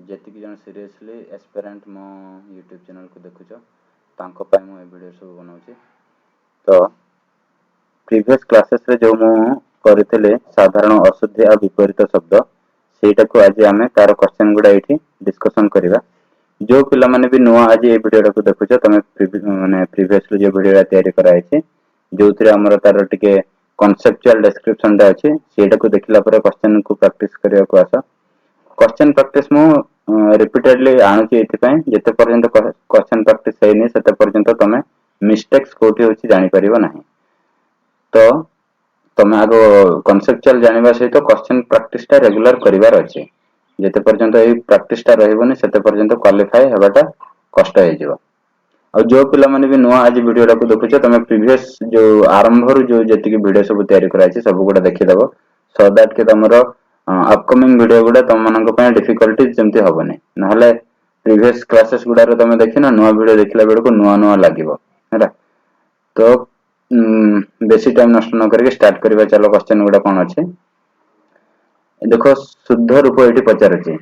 जेतिकी जन seriously aspirant मो YouTube channel को देखुछ तांको पाई मो ए वीडियो सब बनाउछि। तो प्रीवियस क्लासेस रे जो मो करथिले साधारण अशुद्धि आ विपरीत शब्द सेटा को आज आमे तार क्वेश्चन गुडा एठी डिस्कशन करिवा। जो पिला माने भी नुआ आज ए वीडियो को देखुछ तमे प्रीवियसली जो वीडियो तयारी कराइछि जोथिरे हमर तार टिके कॉन्सेप्चुअल डिस्क्रिप्शन दा अछि सेटा को देखिला पर क्वेश्चन को प्रैक्टिस करिया को आसा। क्वेश्चन प्रैक्टिस मु रिपीटेडली आनुछि एथि पय जते पर्यंत क्वेश्चन प्रैक्टिस हेनी सेते पर्यंत तमे मिस्टेक्स कोठी होछि जानि परिबो नाही। तो तमे आगो कॉन्सेप्चुअल जानिबा सहित क्वेश्चन प्रैक्टिस ता रेगुलर करिवार अछि। जते पर्यंत ए प्रैक्टिस ता रहइबोनी सेते पर्यंत क्वालिफाई हेबाटा कष्ट हे जिवो। और जो पिला माने भी नुआ आज वीडियो को देखुछ तमे प्रीवियस जो आरंभ रु जो जति वीडियो सब तयारी कराइछि सब गुडा देखि देबो सो दैट के तमरो अपकमिंग वीडियो गुडा तम मानक पय डिफिकल्टीज जेमति होबनी नहले प्रीवियस क्लासेस गुडा रे तमे देखिना नुआ वीडियो देखिला बेडको नुआ नुआ लागिवो हैला। तो बेसी टाइम नष्ट न करके स्टार्ट करबा। चलो क्वेश्चन गुडा कोन अछि देखो शुद्ध रूप एठी पचारछि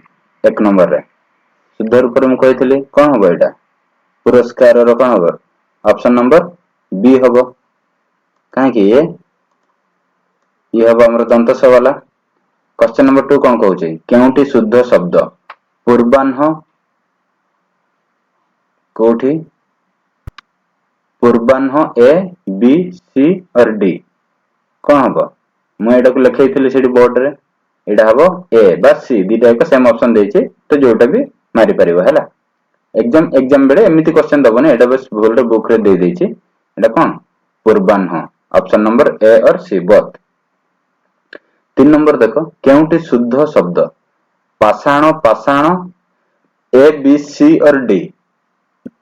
एक नंबर रे शुद्ध रूप रे मु कहितली कोन होबो एटा पुरस्कार रो कोन होबो ऑप्शन नंबर बी होबो काहे कि ये होबो हमर दंत स वाला। क्वेश्चन नंबर 2 कोन कहउछि केउटी शुद्ध शब्द पूर्वाह्न कोठी पूर्वाह्न ए बी सी और डी कोन होबो मु एटा को लिखैथिली सेठी बोर्ड रे एटा होबो ए बा सी दीटा एक सेम ऑप्शन देछि तो जोटा भी मारि परिबो हैला। एग्जाम बेले एमिति क्वेश्चन दबोनी एटा बस बोर्ड बुक रे दे देछि एटा कोन पूर्वाह्न ऑप्शन नंबर ए और सी बोथ। 3 नंबर देखो केउटी शुद्ध शब्द पाषाण पाषाण ए बी सी और डी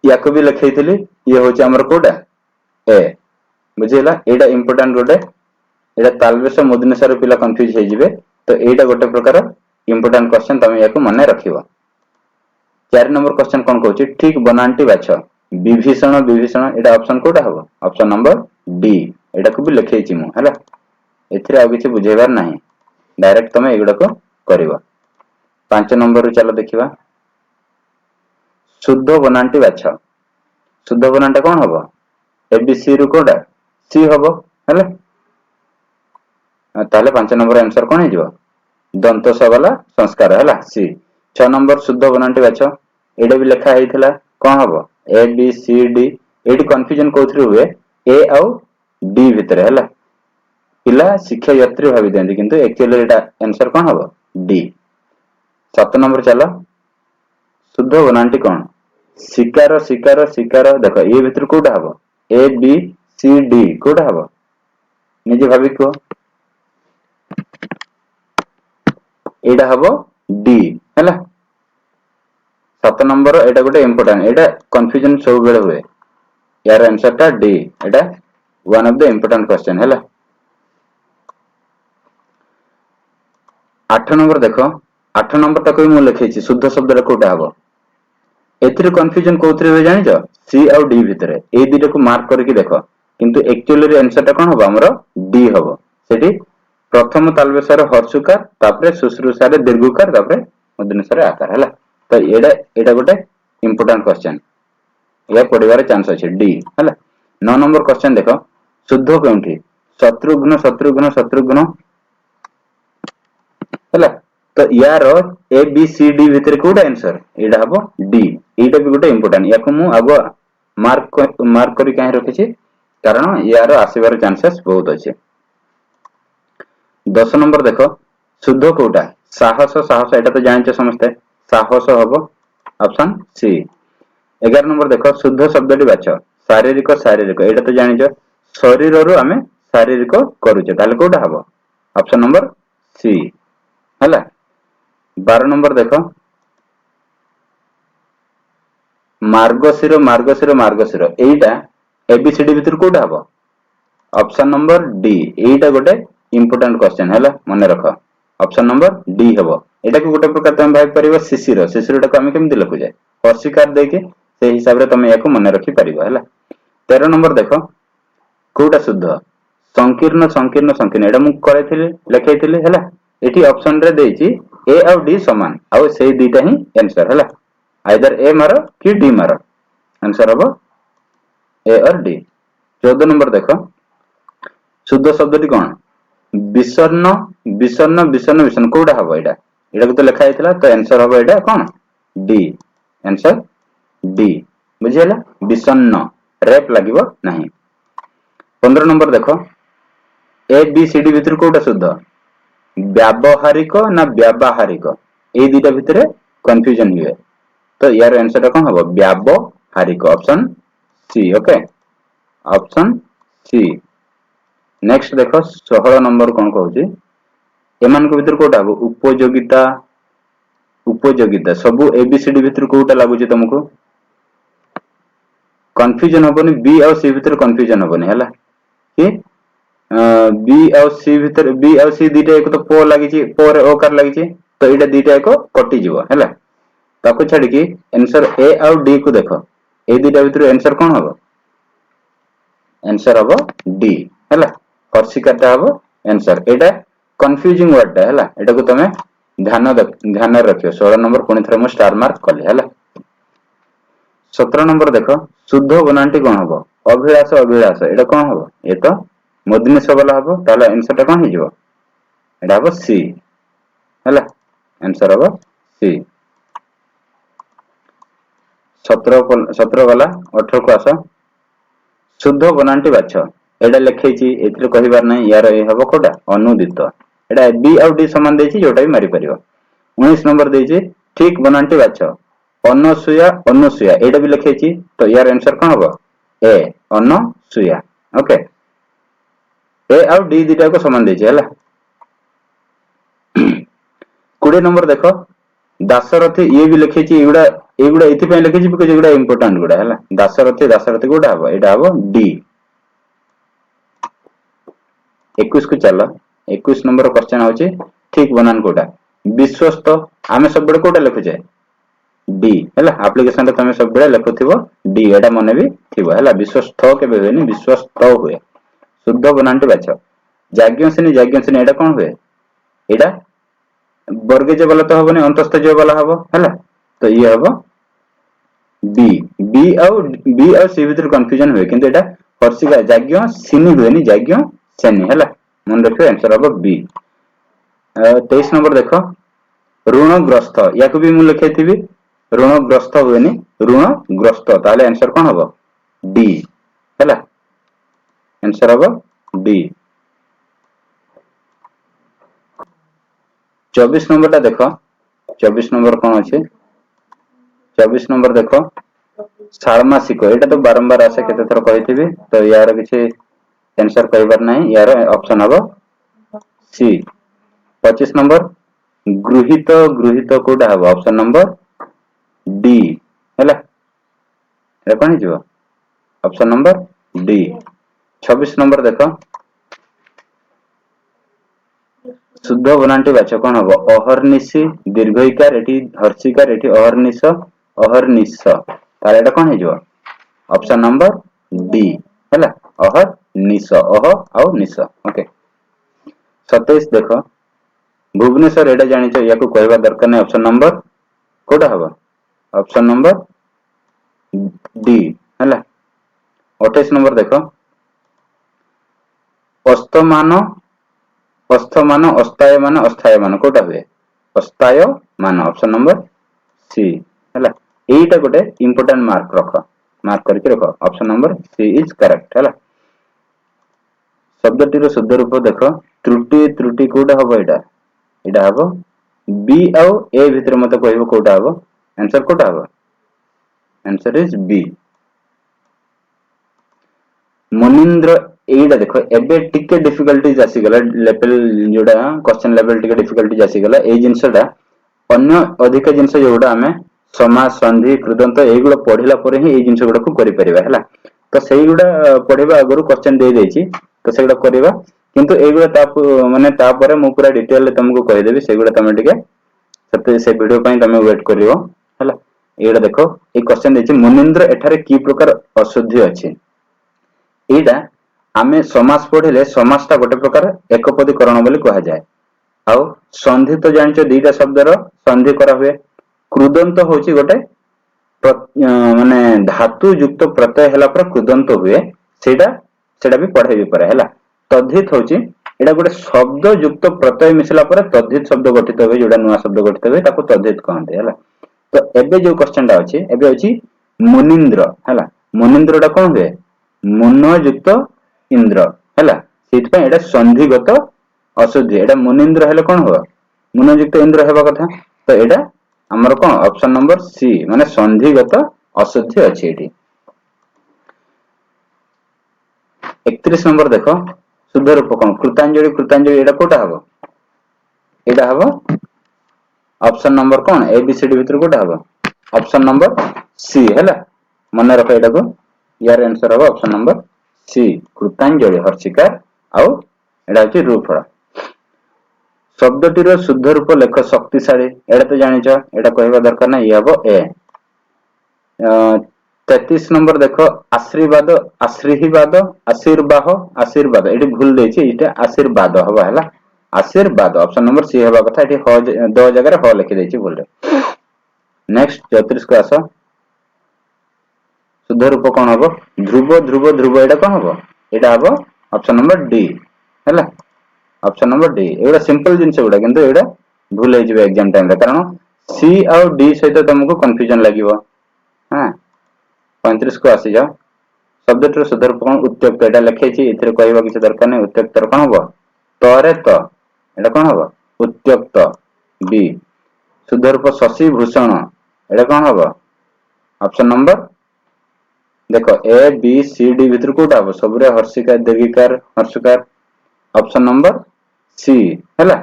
याको भी लिखैथिली ये होछि हमर कोडा ए बुझिला एटा इंपोर्टेंट गोटे एटा तालबेस मुदिनेसर पिला कंफ्यूज हे जिवे तो एटा गोटे प्रकार इंपोर्टेंट क्वेश्चन तमे याको मने रखिबो। 4 नंबर क्वेश्चन कोन कहउछि ठीक बनांटी बाछ विभीषण विभीषण एटा ऑप्शन कोडा हबो ऑप्शन नंबर डी एटा को भी लिखैछि मु हैला एथिरे आ किछि बुझेबार नाही डायरेक्ट तमे एगुडा को करिवो। 5 नंबर चलो देखिबा शुद्ध बनांटी बाछ शुद्ध बनांटा कोन हबो ए बी सी रु कोडा सी हबो हैला ताले 5 नंबर आंसर कोन हे जिवो दंत स वाला संस्कार हैला सी। 6 नंबर शुद्ध बनांटी बाछ एडा भी लिखा हेइथिला कोन हबो ए बी सी डी एडी कंफ्यूजन कोथरे हुए ए आउ डी भितरे हैला पिला शिक्षा यात्री भाबी देंदी किंतु एक्चुअली एटा आंसर कोन हबो डी। 7 नंबर चलो शुद्ध बनांटी कोन शिकार शिकार शिकार देखो ए भितर कोडा हबो ए बी सी डी कोडा हबो निजे भाबी को एडा हबो डी हैला। 7 नंबर एटा गोटे इंपोर्टेंट एटा कंफ्यूजन सब बेले हुए यार आंसर ता D Etah one of the important question हैला। 8 नंबर देखो 8 नंबर तक भी मु लिखैछि शुद्ध शब्द रे कोडा हबो एथिरे कंफ्यूजन कोथरे हो जानि छ सी और डी भितरे ए दिटा को मार्क करके देखो किंतु एक्चुअली रे आंसर ता कोन हबो हमरो डी हबो सेठी प्रथम तालबेसर हर्षुकार तापरे शुश्रूषा रे दीर्घकार तापरे मध्यनेसर आकार हैला। तो एडा गोटे इंपोर्टेंट क्वेश्चन या पढिबार चांस अछि डी हैला। 9 नंबर क्वेश्चन देखो शुद्ध केउठी शत्रुघ्न शत्रुघ्न शत्रुघ्न हैला तो यार ए बी सी डी भितर कोडा आंसर एडा हबो डी एटा भी गोटे इंपोर्टेंट याको मु आगो मार्क करी काहे रखिछि कारण यार आसीबार चांसेस बहुत अछि। 10 नंबर देखो शुद्ध कोडा साहस साहस एटा तो जानछे समझते साहस हबो ऑप्शन सी। 11 नंबर देखो शुद्ध शब्दटी बाछ शारीरिक शारीरिक एटा तो जानिछो शरीर रु हमें शारीरिक करूछे ताले कोडा हबो ऑप्शन नंबर सी हैला। 12 नंबर देखो मार्गशिर मार्गशिर मार्गशिर एटा एबीसीडी भितर कोडा हबो ऑप्शन नंबर डी एटा गोटे इंपोर्टेंट क्वेश्चन हैला मने रखो ऑप्शन नंबर डी हबो एटा को गोटे प्रकार तमे भाई परिबो शिशिर शिशिरटा को हम केमति लिखु जाय हर्षिकार देके से हिसाब रे तमे याको मने रखि परिबो हैला। 13 नंबर देखो कोडा शुद्ध संकीर्ण संकीर्ण संकीर्ण एटा मु करैथिले लिखैथिले हैला एठी ऑप्शन रे देछि ए और डी समान आउ से दीटा ही आंसर हैला आइदर ए मारो कि डी मारो आंसर हबो ए और डी 14 नंबर देखो शुद्ध शब्दटी कौन विषर्ण विषर्ण विषर्ण विषर्ण कोडा हबो एटा एटा को तो लिखा हैतला तो आंसर हबो एटा कौन डी आंसर डी बुझियला विषर्ण रेप लागिबो नाही 15 नंबर देखो ए बी सी डी भितर कोडा शुद्ध व्यावहारिक ना व्यावहारिक ए दुटा भितर कंफ्यूजन हुए तो यार आंसर कौन हबो व्यावहारिक option C okay option C next देखो 16 नंबर कौन कहूची एमान को भितर कोटा हबो उपयोगिता उपयोगिता सबु एबीसीडी भितर कोटा लागुची तुमको कंफ्यूजन हबोनी बी और सी भितर कंफ्यूजन हबोनी हैला कि बी और सी भितर बी और सी दीटा एक तो पो लागिची पो रे ओकार लागिची तो एटा दीटा एक कटि जीवो हैला ताको छाडी कि आंसर ए और डी को देखो ए दीटा भितर आंसर कोन हबो आंसर हबो डी हैला कर्सिकाटा हबो आंसर एटा कंफ्यूजिंग वर्ड हैला एटा को तमे ध्यान रखियो 16 नंबर पुनी थरे मो स्टार मार्क करले हैला 17 नंबर देखो शुद्ध बनांटी कोन हबो अभिलाष अभिलाष एटा कोन हबो ए तो मदनी सबला हबो ताले आंसर टा कोन हे जिवो एटा हबो सी हैला आंसर हबो सी 17 वाला 18 को आसो शुद्ध बनांटी बाछ एटा लिखैची एथिरे कहिबार नै यार ए हबो कोडा अनुदित एटा बी और डी समान देछि जोटा भी मारी परियो 19 नंबर देछि ठीक बनांटी बाछ अनसुया अनुसुया एटा भी लिखैची तो यार आंसर कोन हबो ए अनसुया ओके ए और डी दिटा को समान देछि हैला 20 नंबर देखो दासरथी ये भी लिखैची एगुडा एथि पे लिखैची बिकॉज़ एगुडा इंपोर्टेंट गुडा हैला दासरथी गुडा हबो एटा हबो डी 21 को चलो 21 नंबर क्वेश्चन होची ठीक बनान कोडा विश्वस्त आमे सब बडे कोडा लिखुचे डी हैला एप्लीकेशन रे तमे सब बडे लिखुथिबो डी एटा मने भी थिबो हैला विश्वस्त के बेबेनी विश्वस्त हुए शुद्ध बनानटी बाछ जाग्ञसेनी एटा कोन हुए एटा वर्गज वाला तो हबो नै अंतस्थज वाला हबो हैला तो ये हबो बी और सी भीतर कंफ्यूजन हुए किंतु एटा कर्सिका जाग्ञ सिनी हुएनी जाग्ञ सेनी हैला मन रखियो आंसर हबो बी 23 नंबर देखो ऋणग्रस्त याको भी मु लिखैथिबी ऋणग्रस्त हुएनी ऋणग्रस्त ताले आंसर कोन हबो डी हैला आंसर हबो डी 24 नंबर ता देखो 24 नंबर कोन अछि 24 नंबर देखो षाण्मासिक एटा तो बारंबार आसे केते थर कहिथिबी तो यार किछि आंसर कहिबार नै यार ऑप्शन हबो सी 25 नंबर गृहीत कोडा हबो ऑप्शन नंबर डी हैला रे कोन हिजो ऑप्शन नंबर डी 26 नंबर देखो शुद्ध बनांटी बाछ कोन हबो अहर्निशी दीर्घइकार एठी हर्षिकार एठी अहर्निश ताले एटा कोन हिजो ऑप्शन नंबर डी हैला अहर्निश अह आउ निश ओके 27 देखो भुवनेश्वर एटा जानिछो याको कहबा दरकार नै ऑप्शन नंबर कोडा हबो ऑप्शन नंबर डी हैला 28 नंबर देखो अस्थमान अस्थायमान कोटा हुए अस्थायमान ऑप्शन नंबर सी हैला एटा गोटे इंपोर्टेंट मार्क करके रखो option number C is correct हैला शब्दटी रो शुद्ध रूप देखो त्रुटि कोटा हबो एटा हबो बी और ए भीतर मते कहबो कोटा हबो आंसर कोटा हबो आंसर इज बी मनिंद्र एटा देखो एबे टिके डिफिकल्टीज आसी गला लेवल जोडा क्वेश्चन लेवल टिके डिफिकल्टीज आसी गला ए जिंसडा अन्य अधिक जिंस जोडा हमें समाज संधि कृदंत एगुडा पढिला परे ही ए जिंस गुडा को करि परिबा हैला तो सेही गुडा पढिबा अगरु क्वेश्चन दे देछि तो सेगुडा करबा किंतु एगुडा ता माने ता परे मु पूरा डिटेल तुमको कहि देबी सेगुडा तमे टिके सते से वीडियो पई तमे वेट करियो हैला एगुडा देखो ए क्वेश्चन देछि मनिंद्र एठारे की प्रकार अशुद्धि अछि एटा आमे समास पढिले समासटा गोटे प्रकार एकपदीकरण बोली कहा जाय आउ संधि तो जानिଛ दुईटा शब्दर संधि करा हुए कृदंत होची गोटे माने धातु युक्त प्रत्यय हला पर कृदंत हुए सेटा सेटा भी पढ़ाई पारे हला तद्धित होची एटा गोटे शब्द युक्त प्रत्यय मिसला पर तद्धित शब्द गठित हुए जोडा नुवा शब्द गठित हुए ताको तद्धित कहते हला तो एबे जो क्वेश्चन टा अछि एबे अछि मुनिंद्र हला मुनिंद्र टा कोन हुए मुन युक्त इंद्र हला सेत पे एटा संधिगत अशुद्धि एटा मुनिंद्र हेले कोन हो मुन युक्त इंद्र हेबा कथा तो एटा हमर कोन ऑप्शन नंबर सी माने संधिगत अशुद्धि अछि एठी 31 नंबर देखो शुद्ध रूप कोन कृतांजलि एटा कोटा हबो एटा हबो ऑप्शन नंबर कोन ए बी सी डी भीतर कोटा हबो ऑप्शन नंबर सी हैला मन रख एटा को यार आंसर हबो ऑप्शन नंबर सी कृतांजलि हर्षिकार आउ एटा अछि रूपफल शब्दटीर शुद्ध रूप लेख शक्तिशाली एटा तो जानिछ एटा कहबा दरकार ना ये हबो ए 33 नंबर देखो आशीर्वाद आशीर्वाद आशीर्वाह आशीर्वाद एटी भूल देछि एटा आशीर्वाद हबा हैला आशीर्वाद ऑप्शन नंबर सी हबा कथा एटी ह दो जगह ह लिखि देछि भूल रे नेक्स्ट 34 को आसो शुद्ध रूप कोन हबो ध्रुव ध्रुव ध्रुव एटा कोन हबो एटा हबो ऑप्शन नंबर डी हैला ऑप्शन नंबर डी एटा सिंपल जिंस एटा किंतु एटा भूल हे जिवे एग्जाम टाइम रे कारण सी और डी सहित तुमको कंफ्यूजन लागिवो हां 35 को आसी जाओ शब्दटर शुद्ध रूप कोन उत्त्यक्त एटा लिखे छि इथरे कहबा किछ दरकार नै उत्त्यक्त कोन हबो तरे त एटा कोन हबो उत्त्यक्त बी शुद्ध रूप शशि भूषण एटा कोन हबो ऑप्शन नंबर देखो ए बी सी डी भीतर कोटा हबो सबरे हर्षिकार दीर्घिकार हर्षकार ऑप्शन नंबर सी हैला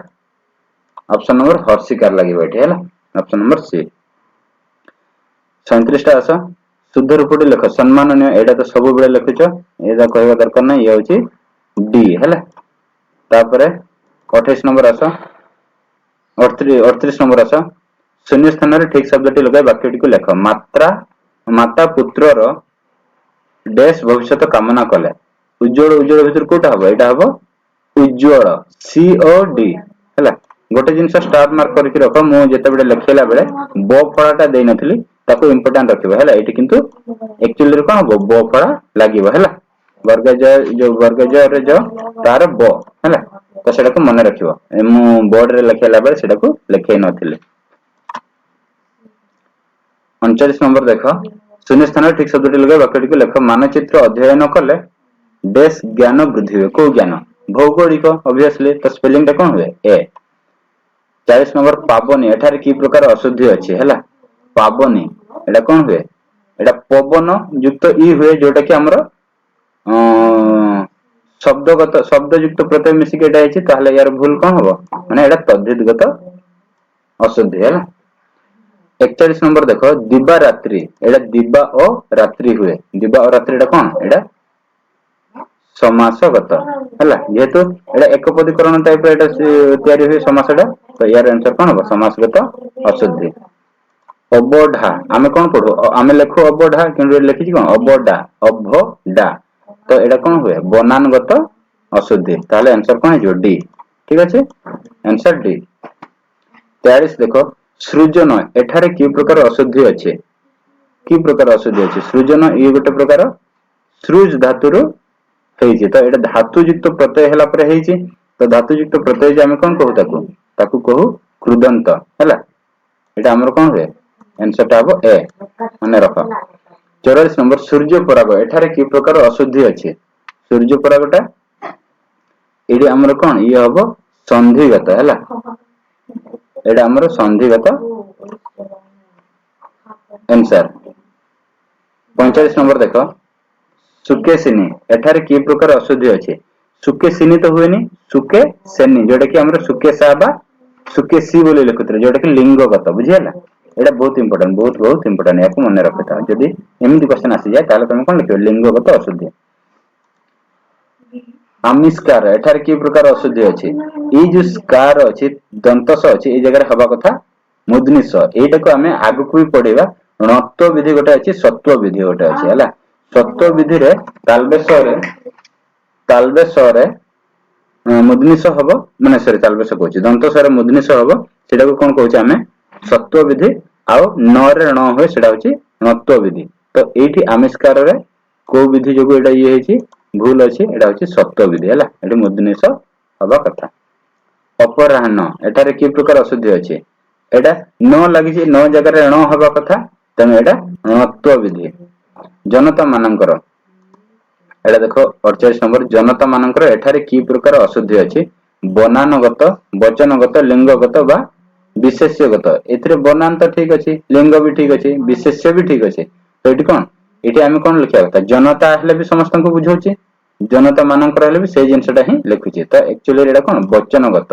ऑप्शन नंबर हर्षिकार लागि बैठे हैला ऑप्शन नंबर सी 37 टा आसा शुद्ध रूपटी लेख सम्माननीय एटा तो सब बेले लिखिछ एटा कहबा दरकार नै ये होची डी हैला तापरे 28 नंबर आसा 38 नंबर आसा शून्य स्थान रे ठीक शब्दटी लगाय वाक्यटी को लेख मात्रा माता पुत्रर डैश भविष्यत कामना कले उज्जवल उज्जवल भीतर कोटा हबो एटा हबो उज्जवल सी ओ डी हैला गोटे जिंस स्टार मार्क करके रखो मु जेते बेले लिखेला बेले ब फळाटा देई नथली ताको इंपोर्टेंट रखिबो हैला एटी किंतु एक्चुअली रे कोन हबो ब फळा लागिबो हैला वर्ग ज रे जो तार ब हैला तो सेटा को मन रखिबो मु बोर्ड रे लिखेला बेले सेटा को लिखै नथली 39 नंबर देखो शून्य स्थान ठीक शब्दटी लगे वाक्यटी को लेख मानचित्र अध्ययन कले देश ज्ञान वृद्धि हुए को ज्ञान भौगोलिक ऑब्वियसली तो स्पेलिंग टा कोन हुए ए 40 नंबर पावनी एठारे की प्रकार अशुद्धि अछि हैला पावनी एटा कोन हुए एटा पवन युक्त ई हुए जोटा कि हमर शब्द युक्त प्रत्यय मिसी के एटा अछि ताहले यार भूल कोन हबो माने एटा तद्धितगत अशुद्धि हैला 41 नंबर देखो दिबा रात्रि एटा दिबा ओ रात्रि हुए दिबा और रात्रि एटा कोन एटा समासगत हैला जेहेतु एटा एकपदीकरण टाइप एटा तयारी हुए समासटा तो यार आंसर कोन हो समासगत अशुद्धि अबोढा आमे कोन पढो आमे लेखो अबोढा किंतु लिखि छी कोन अबोडा अभोडा तो एटा कोन हुए बनानगत अशुद्धि ताले आंसर कोन हो डी ठीक अछि आंसर डी 43 देखो सृजन एठारे की प्रकार अशुद्धि अछि की प्रकार अशुद्धि अछि सृजन ई गोटे प्रकार सृज धातुर हेछि तो एटा धातु युक्त प्रत्यय हला पर हेछि तो धातु युक्त प्रत्यय जे हम कोन कहू ताकू कहू कृदंत हला एटा हमर कोन होय आंसर टा हो ए माने रखो 44 नंबर सूर्य पराग एठारे की प्रकार अशुद्धि अछि सूर्य परागटा एडी हमर कोन ई हबो संधिगत हला एटा हमर संधिगत आंसर 45 नंबर देखो सुकेसिनी एठारे की प्रकार अशुद्धि अछि सुकेसिनी तो हुएनी सुके सेनी जोटा कि हमर सुकेसाबा सुकेसी बोले लिखुतरे जोटा कि लिंगगत बुझियला एटा बहुत इंपोर्टेंट याको मन रखता जदी एमिति क्वेश्चन आसी जाय ताले तुम कोन लिखियो लिंगगत अशुद्धि आमिष्कार एठारे की प्रकार अशुद्धि अछि ई जो स्कार अछि दंतस अछि ए जगह हबा कथा मुद्निस एटा को हमें आगु को भी पढेबा णत्व विधि गोटे अछि सत्व विधि गोटे अछि हला सत्व विधि रे तालबेश रे ମୁଦ୍ନିଶ ହବ ମାନେ ସରି ତାଲବେଶ କହୁଛି ଦନ୍ତ ସ୍ୱର ମୁଦ୍ନିଶ ହବ ସେଟାକୁ କଣ କହୁଛେ ଆମେ ସତ୍ୱ ବିଧି ଆଉ ନ ରେ ଣ ହୁଏ ସେଟା ହଉଛି ଣତ୍ୱ ବିଧି। ତ ଏଇଠି ଆମିଷ୍କାରରେ କୋଉ ବିଧି ଯୋଗୁ ଏଇଟା ଇଏ ହେଇଛି ଭୁଲ ଅଛି ଏଇଟା ହଉଛି ସତ୍ୱ ବିଧି ହେଲା ଏଠି ମୁଦ୍ନିଶ ହବା କଥା। ଅପରାହ୍ନ ଏଠାରେ କି ପ୍ରକାର ଅଶୁଦ୍ଧି ଅଛି ଏଇଟା ନ ଲାଗିଛି ନ ଜାଗାରେ ଣ ହବା କଥା ତେଣୁ ଏଇଟା ଣତ୍ୱ ବିଧି। ଜନତା ମାନଙ୍କର ଏଇଟା ଦେଖ 48 ନମ୍ବର ଜନତା ମାନଙ୍କର ଏଠାରେ କି ପ୍ରକାର ଅଶୁଦ୍ଧି ଅଛି ବନାନଗତ ବଚନଗତ ଲିଙ୍ଗଗତ ବା ବିଶେଷ୍ୟଗତ। ଏଥିରେ ବନାନ ତ ଠିକ ଅଛି ଲିଙ୍ଗ ବି ଠିକ ଅଛି ବିଶେଷ୍ୟ ବି ଠିକ ଅଛି ତ ଏଠି କଣ ଏଠି ଆମେ କଣ ଲେଖିବା କଥା ଜନତା ହେଲେ ବି ସମସ୍ତଙ୍କୁ ବୁଝଉଛି ଜନତା ମାନଙ୍କର ହେଲେ ବି ସେଇ ଜିନିଷଟା ହିଁ ଲେଖୁଛି ତ ଆକ୍ଚୁଆଲି ଏଇଟା କଣ ବଚନଗତ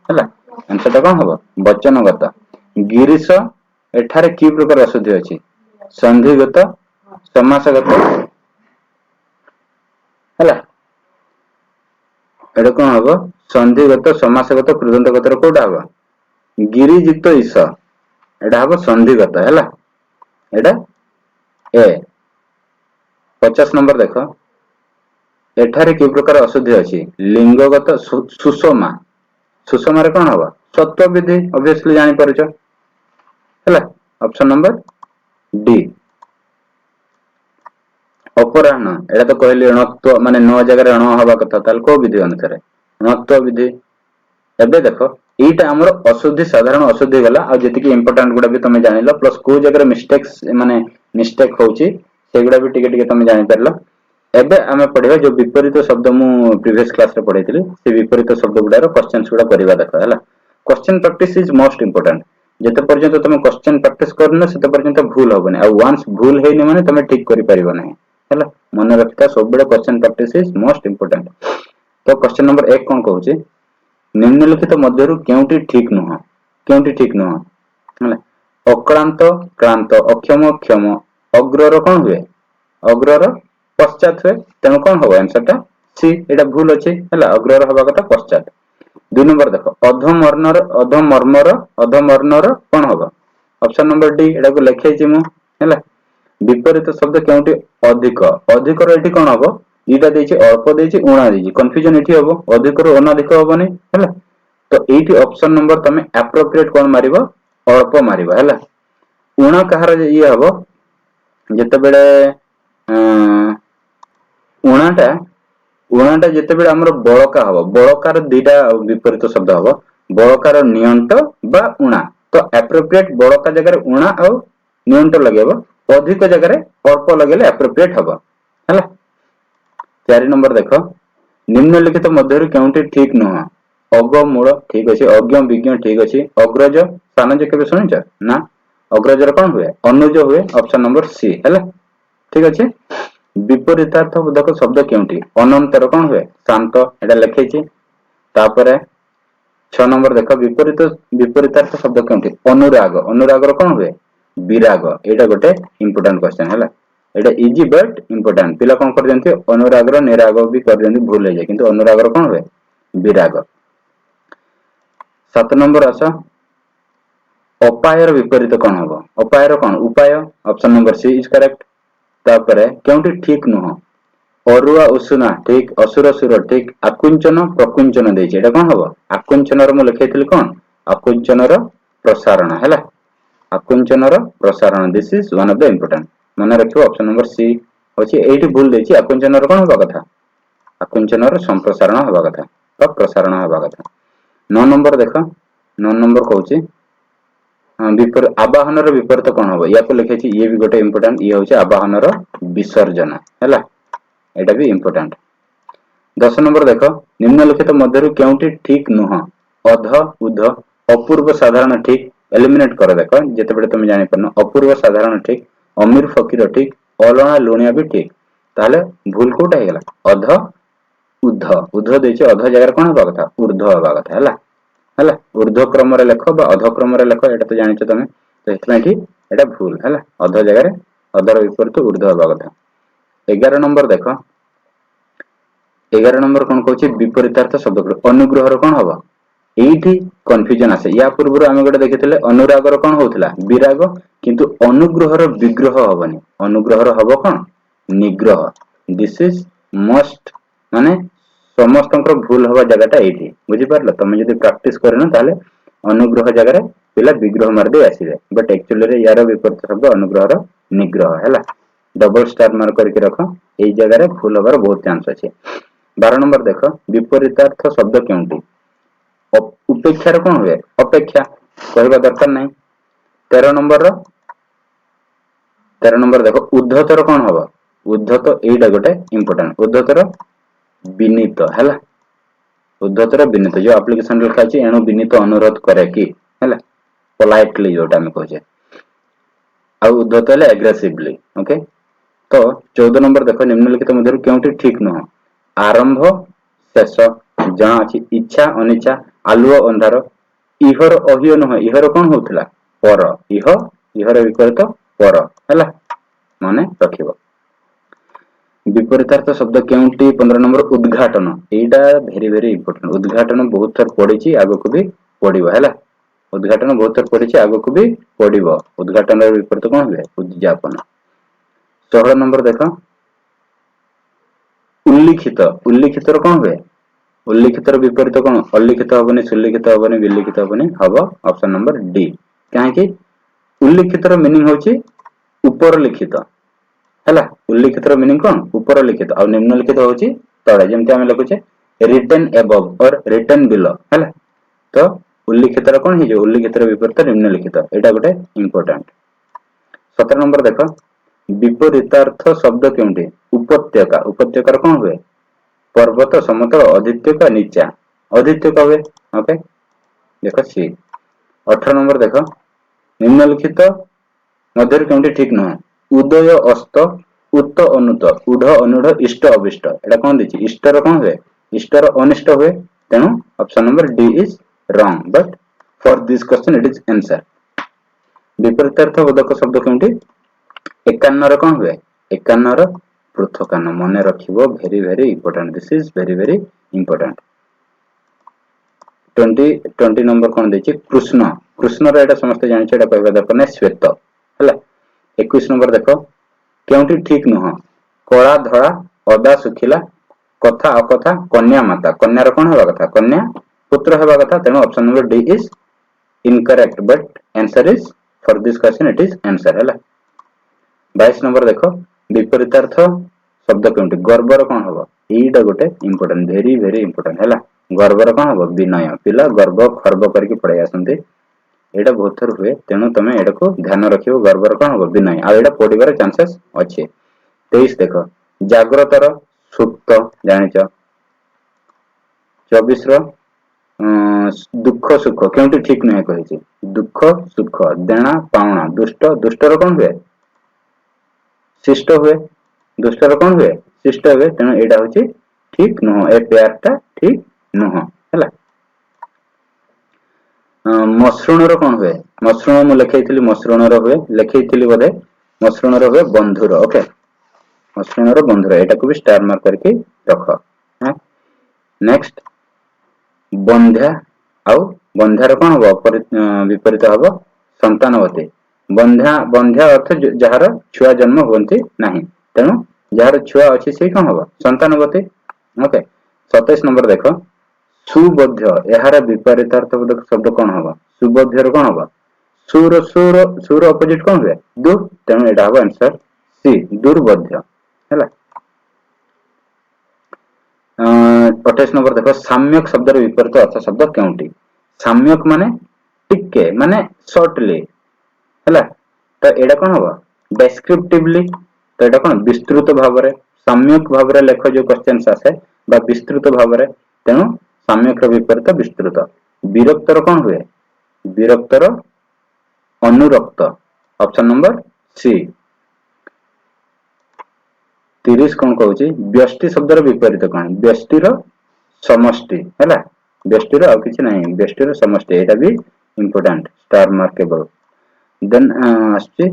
ହେଲା ଆନ୍ସର ଟା କଣ ହବ ବଚନଗତ। ଗିରିଶ ଏଠାରେ କି ପ୍ରକାର ଅଶୁଦ୍ଧି ଅଛି ସନ୍ଧିଗତ ସମାସଗତ ହେଲା ଏଟା କଣ ହବ ସନ୍ଧିଗତ ସମାସଗତ କୃଦନ୍ତଗତର କୋଉଟା ହବ ଗିରିଯୁକ୍ତ ଈଶ ଏଟା ହବ ସନ୍ଧିଗତ ହେଲା ଏଟା ଏ। 50 ନମ୍ବର ଦେଖ ଏଠାରେ କି ପ୍ରକାର ଅଶୁଦ୍ଧି ଅଛି ଲିଙ୍ଗଗତ ସୁଷମା ସୁଷମାରେ କଣ ହବ ସତ୍ୱ ବିଧି ଅବଭିୟସଲି ଜାଣିପାରୁଛ ହେଲା ଅପସନ ନମ୍ବର ଡି। ଅପରାହ୍ନ ଏଇଟା ତ କହିଲି ଣତ୍ୱ ମାନେ ନ ଜାଗାରେ ଣ ହବା କଥା ତାହେଲେ କୋଉ ବିଧି ଅନୁସାରେ ଣତ୍ୱ ବିଧି। ଏବେ ଦେଖ ଏଇଟା ଆମର ଅଶୁଦ୍ଧି ସାଧାରଣ ଅଶୁଦ୍ଧି ଗଲା ଆଉ ଯେତିକି ଇମ୍ପୋର୍ଟାଣ୍ଟ ଗୁଡା ବି ତମେ ଜାଣିଲ ପ୍ଲସ କୋଉ ଜାଗାରେ ମିଷ୍ଟେକ୍ ହଉଛି ସେଗୁଡା ବି ଟିକେ ଟିକେ ତମେ ଜାଣିପାରିଲ। ଏବେ ଆମେ ପଢିବା ଯୋଉ ବିପରୀତ ଶବ୍ଦ ମୁଁ ପ୍ରିଭିୟସ କ୍ଲାସରେ ପଢେଇଥିଲି ସେ ବିପରୀତ ଶବ୍ଦ ଗୁଡାର କ୍ୱେଶ୍ଚନ ଗୁଡା କରିବା ଦେଖ ହେଲା। Question practice is most important ଯେତେ ପର୍ଯ୍ୟନ୍ତ ତମେ କ୍ୱେଶ୍ଚନ ପ୍ରାକ୍ଟିସ କରିନ ସେତେ ପର୍ଯ୍ୟନ୍ତ ଭୁଲ ହବନି ଆଉ ୱାନ୍ସ ଭୁଲ ହେଇନି ମାନେ ତମେ ଠିକ କରିପାରିବ ନାହିଁ ହେଲା ମନେ ରଖିଥା ସବୁବେଳେ question practice is most important. ତ କ୍ୱେଶ୍ଚନ ନମ୍ବର 1 କଣ କହୁଛି ନିମ୍ନଲିଖିତ ମଧ୍ୟରୁ କେଉଁଟି ଠିକ ନୁହଁ ହେଲା ଅକ୍ଳାନ୍ତ କ୍ଳାନ୍ତ ଅକ୍ଷମ କ୍ଷମ ଅଗ୍ରର କଣ ହୁଏ ଅଗ୍ରର ପଶ୍ଚାତ ହୁଏ ତେଣୁ କଣ ହବ ଆନ୍ସର ଟା ସି ଏଇଟା ଭୁଲ ଅଛି ହେଲା ଅଗ୍ରର ହବା କଥା ପଶ୍ଚାତ। 2 ନମ୍ବର ଦେଖ ଅଧମର୍ଣ୍ଣର କଣ ହବ ଅପସନ ନମ୍ବର ଡି ଏଟାକୁ ଲେଖେଇଛି ମୁଁ ହେଲା। ବିପରୀତ ଶବ୍ଦ କେଉଁଠି ଅଧିକ ଅଧିକର ଏଠି କଣ ହବ ଦିଟା ଦେଇଛି ଅଳ୍ପ ଦେଇଛି ଉଣା ଦେଇଛି କନଫ୍ୟୁଜନ ଏଠି ହବ ଅଧିକରୁ ଅନାଧିକ ହବନି ହେଲା। ତ ଏଇଠି ଅପସନ ନମ୍ବର ତମେ ଆପ୍ରୋପ୍ରିଏଟ କଣ ମାରିବ ଅଳ୍ପ ମାରିବ ହେଲା। ଉଣା କାହାର ଇଏ ହବ ଯେତେବେଳେ ଉଣାଟା ଯେତେବେଳେ ଆମର ବଳକା ହବ ବଳକାର ଦିଟା ବିପରୀତ ଶବ୍ଦ ହବ ବଳକାର ନିଅଣ୍ଟ ବା ଉଣା ତ ଆପ୍ରୋପ୍ରିଏଟ ବଳକା ଜାଗାରେ ଉଣା ଆଉ ନିଅଣ୍ଟ ଲଗେଇବ ଅଧିକ ଜାଗାରେ ଅଳ୍ପ ଲଗେଇଲେ ଆପ୍ରୋପ୍ରିଏଟ ହବ ହେଲା। 4 ନମ୍ବର ଦେଖ ନିମ୍ନଲିଖିତ ମଧ୍ୟରୁ କେଉଁଠି ଠିକ ନୁହଁ ଅଗମୂଳ ଠିକ ଅଛି ଅଜ୍ଞ ବିଜ୍ଞ ଠିକ ଅଛି ଅଗ୍ରଜ ସାନଜ କେବେ ଶୁଣିଛ ନା ଅଗ୍ରଜର କଣ ହୁଏ ଅନୁଜ ହୁଏ ଅପସନ ନମ୍ବର ସି ହେଲା ଠିକ ଅଛି। ବିପରୀତାର୍ଥ ବୋଧକ ଶବ୍ଦ କେଉଁଠି ଅନନ୍ତର କଣ ହୁଏ ଶାନ୍ତ ଏଟା ଲେଖେଇଛି। ତାପରେ 6 ନମ୍ବର ଦେଖ ବିପରୀତାର୍ଥ ଶବ୍ଦ କେଉଁଠି ଅନୁରାଗର କଣ ହୁଏ ବିରାଗ ଏଇଟା ଗୋଟେ ଇମ୍ପୋର୍ଟାଣ୍ଟ କ୍ୱେଶ୍ଚନ ହେଲା। ଏଇଟା ଇଜି ବଟ୍ ଇମ୍ପୋର୍ଟାଣ୍ଟ ପିଲା କଣ କରିଦିଅନ୍ତି ଅନୁରାଗର ନିରାଗ ବି କରିଦିଅନ୍ତି ଭୁଲ ହେଇଯାଏ କିନ୍ତୁ ଅନୁରାଗର କଣ ହୁଏ ବିରାଗ। 7 ନମ୍ବର ଆସ ଅପାୟର ବିପରୀତ କଣ ହବ ଅପାୟର କଣ ଉପାୟ option number she is correct. ତାପରେ କେଉଁଠି ଠିକ ନୁହଁ ଅରୁଆ ଉଷୁନା ଠିକ ଅସୁର ସୁର ଠିକ ଆକୁଞ୍ଚନ ପ୍ରକୁଞ୍ଚନ ଦେଇଛି ଏଇଟା କଣ ହବ ଆକୁଞ୍ଚନର ମୁଁ ଲେଖେଇଥିଲି କଣ ଆକୁଞ୍ଚନର ପ୍ରସାରଣ ହେଲା ଆକୁଞ୍ଚନର ପ୍ରସାରଣ this is one of the important ମନେ ରଖିବ ଅପସନ ନମ୍ବର ସି ଅଛି ଏଇଠି ଭୁଲ ଦେଇଛି ଆକୁଞ୍ଚନର କଣ ହବା କଥା ଆକୁଞ୍ଚନର ସମ୍ପ୍ରସାରଣ ହବା କଥା ବା ପ୍ରସାରଣ ହବା କଥା। 9 ନମ୍ବର ଦେଖ 9 ନମ୍ବର କହୁଛି ଆବାହନର ବିପରୀତ କଣ ହବ ୟାକୁ ଲେଖେଇଛି ଇଏ ବି ଗୋଟେ ଇମ୍ପୋର୍ଟାଣ୍ଟ ଇଏ ହଉଛି ଆବାହନର ବିସର୍ଜନ ହେଲା ଏଇଟା ବି ଇମ୍ପୋର୍ଟାଣ୍ଟ। 10 ନମ୍ବର ଦେଖ ନିମ୍ନଲିଖିତ ମଧ୍ୟରୁ କେଉଁଠି ଠିକ ନୁହଁ ଅଧ ଉଧ ଅପୂର୍ବ ସାଧାରଣ ଠିକ ଏଲିମିନେଟ କର ଦେଖ ଯେତେବେଳେ ତମେ ଜାଣିପାରୁନ ଅପୂର୍ବ ସାଧାରଣ ଠିକ ଅମିର ଫକିର ଠିକ ଅଲଣା ଲୁଣିଆ ବି ଠିକ ତାହେଲେ ଭୁଲ କୋଉଟା ହେଇଗଲା ଅଧ ଉଧ ଦେଇଛି ଅଧ ଜାଗାରେ କଣ ହବା କଥା ଉର୍ଦ୍ଧ ହବା କଥା ହେଲା ଉର୍ଦ୍ଧ୍ୱ କ୍ରମରେ ଲେଖ ବା ଅଧ କ୍ରମରେ ଲେଖ ଏଇଟା ତ ଜାଣିଛ ତମେ ତ ସେଥିପାଇଁ କି ଏଇଟା ଭୁଲ ହେଲା ଅଧ ଜାଗାରେ ଅଧର ବିପରୀତ ଉର୍ଦ୍ଧ୍ୱ ହବା କଥା। 11 ନମ୍ବର ଦେଖ 11 ନମ୍ବର କଣ କହୁଛି ବିପରୀତାର୍ଥ ଶବ୍ଦ ଅନୁଗ୍ରହର କଣ ହବ ଏଇଠି କନଫ୍ୟୁଜନ ଆସେ ୟା ପୂର୍ବରୁ ଆମେ ଗୋଟେ ଦେଖିଥିଲେ ଅନୁରାଗର କଣ ହଉଥିଲା ବିରାଗ କିନ୍ତୁ ଅନୁଗ୍ରହର ବିଗ୍ରହ ହବନି ଅନୁଗ୍ରହର ହବ କଣ ନିଗ୍ରହ ଦିସ୍ ଇଜ ମଷ୍ଟ ମାନେ समस्तଙ୍କର भूल हवा जगहटा एठी बुझी पारलो तमे जदी प्रैक्टिस करनो ताले अनुग्रह जगह रे पिला विग्रह मार दे आसीबे बट एक्चुअली रे यार विपरीत शब्द अनुग्रह रो निग्रह हैला डबल स्टार मार करके रखो एई जगह रे भूल हवार बहुत चांस अछि 12 नंबर देखो विपरीतार्थ शब्द केउंटी उपेक्षा रे कोन होय अपेक्षा कहबा दरकार नै 13 नंबर देखो उद्धतर कोन होबा उद्धत एइडा गोटे इंपोर्टेंट उद्धतर विनीत हैला उद्धतर विनीत जो एप्लीकेशन लिखा अछि एनो विनीत अनुरोध करे कि हैला पोलाइटली जोटा हम कहजे आ उद्धत ले एग्रेसिवली ओके तो 14 नंबर देखो निम्नलिखित मध्य केउटी ठीक न आरंभ शेष जहा अछि इच्छा अनिच्छा आलुओ अंधार इहर अहियो न इहर कोन होतला पर इहर विपरीत पर हैला माने रखिबो विपरीतार्थ शब्द केउटी 15 नंबर उद्घाटन एटा वेरी वेरी इंपोर्टेंट उद्घाटन बहुत थर पढिछि आगो को भी पढिबो हैला उद्घाटन बहुत थर पढिछि आगो को भी पढिबो उद्घाटन रे विपरीत कोन होय उद्यापन 16 नंबर देखो उल्लिखित उल्लिखित रो कोन होय उल्लिखित रो विपरीत कोन अल्लिखित होबनी सुल्लिखित होबनी विल्लिखित होबनी हबो ऑप्शन नंबर डी काहे कि उल्लिखित रो मीनिंग होछि ऊपर लिखित हैला उल्लिखित रो मीनिंग कोन ऊपर लिखित आ निम्नलिखित होछि तळे जेमति हम लिखुछे रिटन अबव और रिटन बिलो हैला तो उल्लिखित रो कोन हि जो उल्लिखित रो विपरीत निम्नलिखित एटा गोटे इंपोर्टेंट 17 नंबर देखो विपरीतार्थ शब्द केउंटी उपत्यका उपत्यका रो कोन होय पर्वत समतल अधित्यका नीचा अधित्यका होय ओके देखो सी 18 नंबर देखो निम्नलिखित मध्य केउंटी ठीक न उदय अस्त उत अनुत उढ अनुढ इष्ट अविष्ट एटा कोन दिछि इष्ट रो कोन होय इष्ट रो अनिष्ट होय तेनु option number D is wrong but for this question it is answer विपरीतार्थ बोधक शब्द केउंटी 51 रो कोन होय 51 रो पृथकान मने रखिबो very very important this is very very important 20 number कोन देछि कृष्ण कृष्ण रो एटा समस्त जानि छै एटा कहबा दरकार नै श्वेत हैला 21 नंबर देखो केउंटी ठीक नह कळा धळा अदा सुखिला कथा अकथा कन्या माता कन्या रो कोन हेबा कथा कन्या पुत्र हेबा कथा तेनो option number D is incorrect but answer is for this question it is answer हैला 22 नंबर देखो विपरीतार्थ शब्द केउंटी गर्व रो कोन होबो एटा गोटे इंपोर्टेंट वेरी वेरी इंपोर्टेंट हैला गर्व रो कोन होबो विनय पिला गर्व खर्व करके पढाई आसंते एटा बहुत थर हुए तेनु तमे एटा को ध्यान रखियो गर्व रो कोन होबो विनय आ एटा पढिबार चांसेस अछि 23 देखो जागृतर सुप्त जानिचो 24 रो दुख सुख केउंटी ठीक नै कहिछि दुख सुख देना पावना दुष्ट दुष्ट रो कोन हुए शिष्ट हुए दुष्ट रो कोन हुए शिष्ट हुए तेनु एटा होछि ठीक न ए पेयरटा ठीक न हैला मसृण रो कोन हुए मसृण मु लिखैथिली मसृण रो हुए लिखैथिली बदे मसृण रो हुए बंधुर ओके मसृण रो बंधुर एटा को भी स्टार मार्क करके रखो हैं नेक्स्ट बंध्या आउ बंध्या रो कोन होबो विपरीत होबो संतानवती बंध्या बंध्या अर्थ जहार छुआ जन्म होंती नाही तेनु जहार छुआ अछि से कोन होबो संतानवती ओके 27 नंबर देखो सुबोध्य एहार विपरीतार्थ बोधक शब्द कोन होबो सुबोध्य रो कोन होबो सुर सुर सुर ऑपोजिट कोन होय दूर तेनु एटा होबो आंसर सी दुर्बोध्य हैला 28 नंबर देखो साम्यक शब्द रो विपरीत अर्थ शब्द केउंटी साम्यक माने टिके माने शॉर्टली हैला तो एडा कोन होबो डेस्क्रिप्टिवली तो एडा कोन विस्तृत भाबरे साम्यक भाबरे लेख जो क्वेश्चंस आसे बा विस्तृत भाबरे तेनु साम्यक रो विपरीत विस्तृत विरक्त रो कोन होय विरक्त रो अनुरक्त ऑप्शन नंबर सी 30 कोन कहउची व्यष्टि शब्द रो विपरीत कोन व्यष्टि रो समष्टि हैला व्यष्टि रो आ किछ नाही व्यष्टि रो समष्टि एटा भी इंपोर्टेंट स्टार मार्केबल देन आछि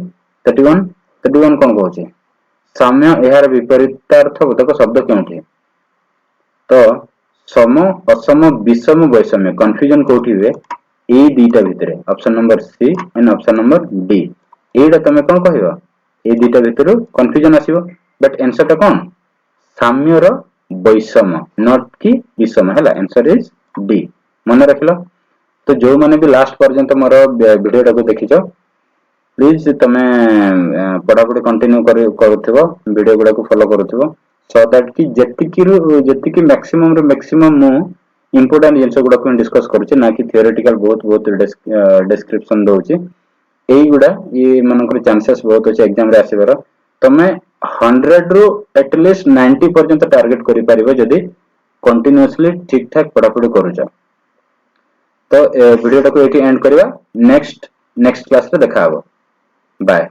31 कोन कहउची साम्य एहार विपरीतार्थ बोधक शब्द केउठी तो सम असम विषम वैषम्य कंफ्यूजन कोठी हुए ए दीटा भितरे option number C and option number D एटा तमे कोन कहइबो ए दीटा भितरु कंफ्यूजन आसीबो बट आंसर टा कोन साम्य रो वैषम नॉट कि विषम है। Answer is D. मन रख लो। तो जो मैंने भी लास्ट पर्यंत मोर वीडियो टाको देखिछ प्लीज तमे पढ़ापढ़ी कंटिन्यू करुथिबो वीडियो गुडा को फॉलो करुथिबो सो दैट कि जेतिकी मैक्सिमम रो मैक्सिमम मु इंपोर्टेंट जिंस गुडा को डिस्कस करूची ना कि थियोरेटिकल बहुत डिस्क्रिप्शन दोची एई गुडा ये मनकर चांसेस बहुत अछि एग्जाम रे आसीबार तमे 100 रो एटलीस्ट 90 पर्यंत टारगेट करि परिबो जदी कंटिन्यूअसली ठीक ठाक पढ़ापढ़ी करूछ। तो वीडियो टाको एटी एंड करवा नेक्स्ट क्लास रे देखा हबो। बाय।